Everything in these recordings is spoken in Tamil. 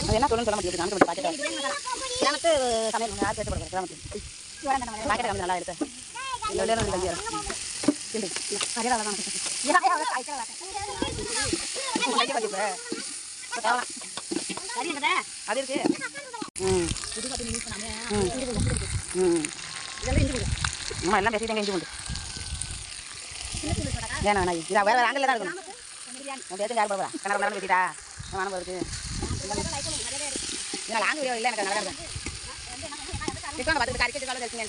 அது என்ன சொல்லணும்னு சொல்ல முடியாது. கிராமத்து பாக்கெட் கிராமத்து சமையல் யார் பேச போடுறது கிராமத்து பாக்கெட் கம்மி நல்லா இருக்கு. அது இருக்கு. அம்மா எல்லாம் பேசிட்டாங்க. இஞ்சி உண்டு ஏன்னா இது வேற ஆங்கில தான் இருக்கணும். பேசி யார் போகிறா கண்ணா பேசிட்டா வானம் போகுது. லாங் வீடியோ இல்லை எனக்கு நல்லா இருக்கும். இப்போ பார்த்துட்டு கறிக்கிட்டு தெரிஞ்சுங்க.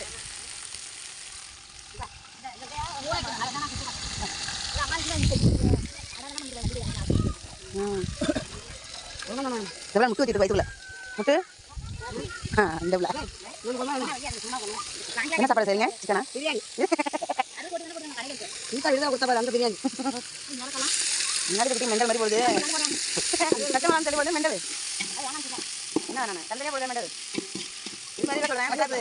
முட்டு வச்சுட்டு வயிற்றுல முட்டு இந்த என்ன சாப்பாடு சரிங்க சிக்கனா பிரியாணி கொடுத்தா அந்த பிரியாணி முன்னாடி மெண்டல் மாதிரி போடுது. கஷ்டமாக சொல்லி போடுது மெண்டல் என்ன வேணா தந்தையாக போடுது மெண்டல். இது மாதிரி சொல்கிறேன் அது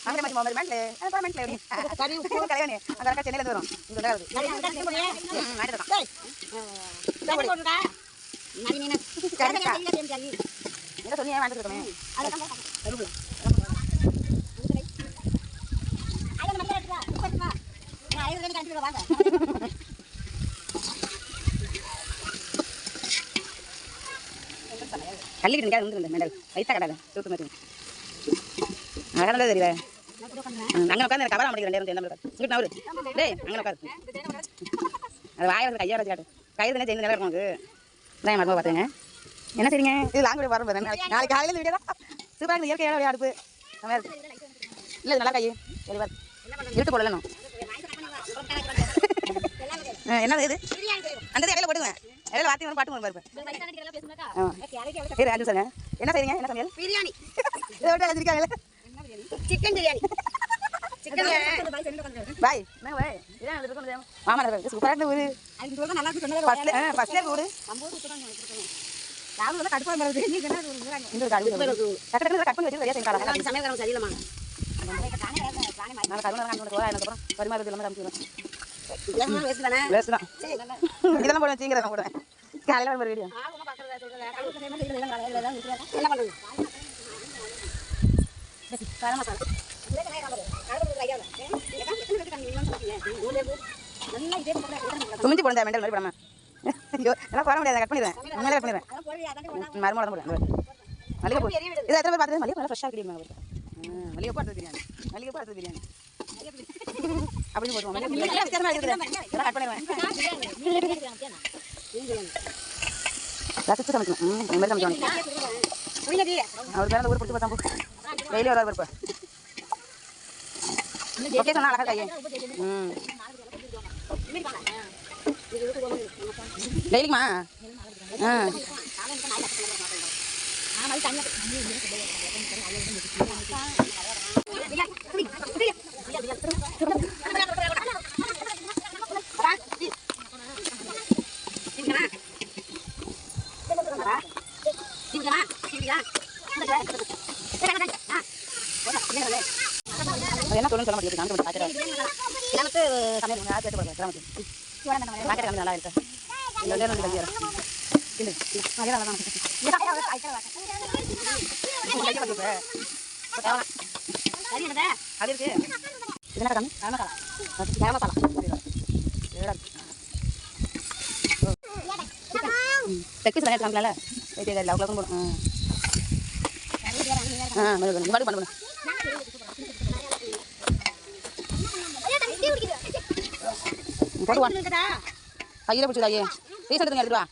அங்கே மாதிரி மாதிரி மெண்டல் மெண்டல் கல்யாணி அந்த அக்கா சென்னையில் வரும் இங்கே என்ன சொன்னீங்க வாங்கிட்டு இருக்கோமே கல்லிக்கிட்டு நிற்காது வந்து மெண்டல் வயிற்றா கடாது தூத்து மாதிரி அழகாக தெரியல. அங்கே உட்காந்து கவரம் முடிக்கிற நேரம் சேர்ந்து இங்கிட்டு நவரு டேய் அங்கே உட்காது அது வாய வந்து கையோட காட்டு கை தானே சேர்ந்து நல்லா இருக்கும். அது தான் மரமாக பார்த்துங்க. என்ன சரிங்க இது லாங் வீடியோ வரும் பாருங்க. நாளைக்கு காலையில் வீடியோ தான் சூப்பராக இருக்குது. இயற்கையோட அடுப்பு நல்லா இருக்கு. இல்லை நல்லா கை தெளிவாக இருக்கு போடலாம். என்னது இது அந்த இடையில போட்டுவேன். இடையில வார்த்தை வரும் பாட்டு வரும் பாருப்பேன். சார் என்ன செய்றீங்க? என்ன சமையல்? பிரியாணி சிக்கன் பிரியாணி பாய் என்ன பாய் மாமா சூப்பராக இருந்து ஊரு ஃபஸ்ட்லேயே ஊரு கட் பண்ணி பரிமாறது இதெல்லாம் போடுவேன். சீக்கிரம் போடுவேன். காலையில் ஒரு வீடியோ துமிஞ்சு போடுங்க மெண்டல் மாதிரி போடாம. ஐயோ எல்லாம் போட முடியாது. கட் பண்ணிடுவேன். உண்மையிலே கட் பண்ணிடுவேன். மருமலை தான் போடுவேன். மல்லிகைப்பூ இதை எத்தனை பேர் பார்த்துட்டு மல்லிகைப்பூ ஃப்ரெஷ்ஷாக கிடைக்குமா? மல்லிகைப்பூ அடுத்தது பிரியாணி மல்லிகைப்பூ அடுத்தது பிரியாணி அப்படின்னு போடுவோம். கட் பண்ணிடுவேன். ரசித்து சமைக்கணும். இந்த மாதிரி சமைக்கணும். அவர் பேர் ஊர் பிடிச்சி பார்த்தா டெய்லி ஒரு இருப்பேன். ஓகே சொன்னா அழகா கையே டெய்லிக்குமா? என்ன சொல்லணும்னு சொல்ல முடியாது. கிராமத்து சமையல் யார் பேச போடுறது கிராமத்து பாக்கெட் கம்மி நல்லா இருக்கு. அது இருக்கு. இது என்ன கம்மி கரம் மசாலா தெக்கு சரியாக காமிக்கல லவ் போடும். பண்ணு பண்ணு போடுவான். கையில் பிடிச்சது ஐயே ரீசெண்ட் எடுத்துட்டு வா.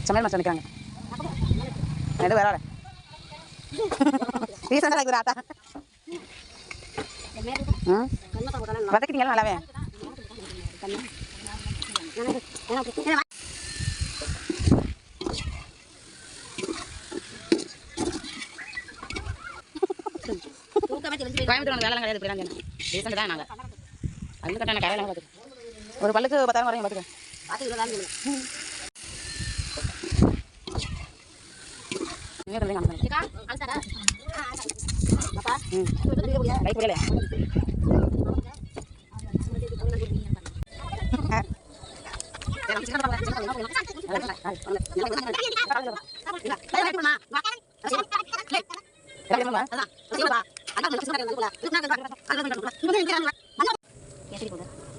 சமையல் மாஸ்டர் நிற்கிறாங்க. எது வேற ரீசெண்டாக இருக்குது ஆத்தா வதக்கிட்டீங்களா நல்லாவே? கோயம்புத்தூர் வேலை கிடையாது. இப்படி தான் ரீசெண்ட் தான் நாங்கள் அது கட்டான கடையில் பார்த்துக்கோங்க. ஒரு பல்லுக்கு 10,000 வரையும் பார்த்துக்கோங்க. நீங்கள் லைட் புரியல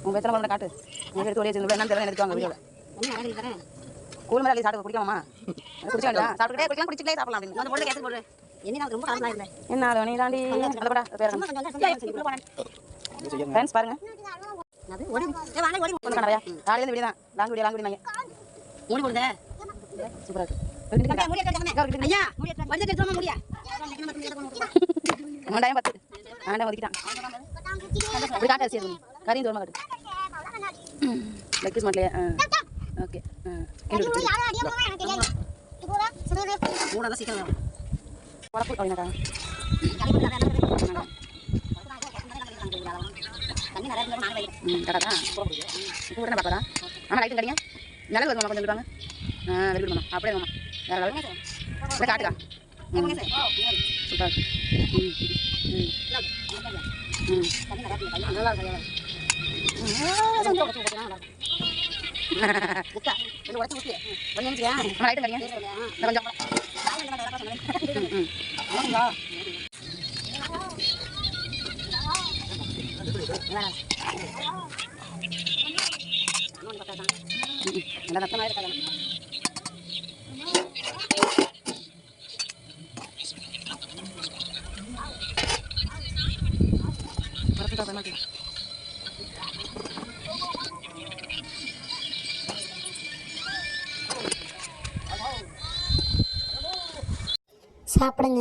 உங்க எத்தனை மணி காட்டு நீங்க எடுத்து ஓடி வச்சிருந்தீங்க என்னன்னு தெரியல எடுத்துவாங்க வீடியோல கூல் மேல சாப்பிட்டு குடிக்கலாமா குடிச்ச வேண்டாம் சாப்பிட்டுட்டே குடிக்கலாம் குடிச்சிட்டே சாப்பிடலாம் அப்படின்னு அந்த போடுற கேஸ் போடு என்ன ரொம்ப காரணமா இல்ல என்ன அது நீ தாண்டி நல்லபடா பேர் ஃப்ரெண்ட்ஸ் பாருங்க அது ஓடி வாங்க ஓடி போங்க நிறைய காலையில வீடியோ தான் லாங் வீடியோ நாங்க ஓடி போடுதே சூப்பரா இருக்கு ஐயா வந்து எடுத்துமா முடியா ஆண்டாயம் 10 ஆண்டாயம் ஒதுக்கிட்டான் அப்படி காட்ட அரிசி அது கறியும் தோமா காட்டு லெக் பீஸ் மாட்டலையா ஓகே மூணு சீக்கிரம் குழப்பு அப்படின்னாக்கா கரெக்டா இப்போ உடனே பார்ப்பதா ஆமாம் லைட்டும் கிடைங்க நிலவு வருமா கொஞ்சம் விடுவாங்க வெளியே விடுமா அப்படியே வாமா வேறு லெவல் காட்டுக்கா சூப்பர் நல்லா சாப்பிடுங்க.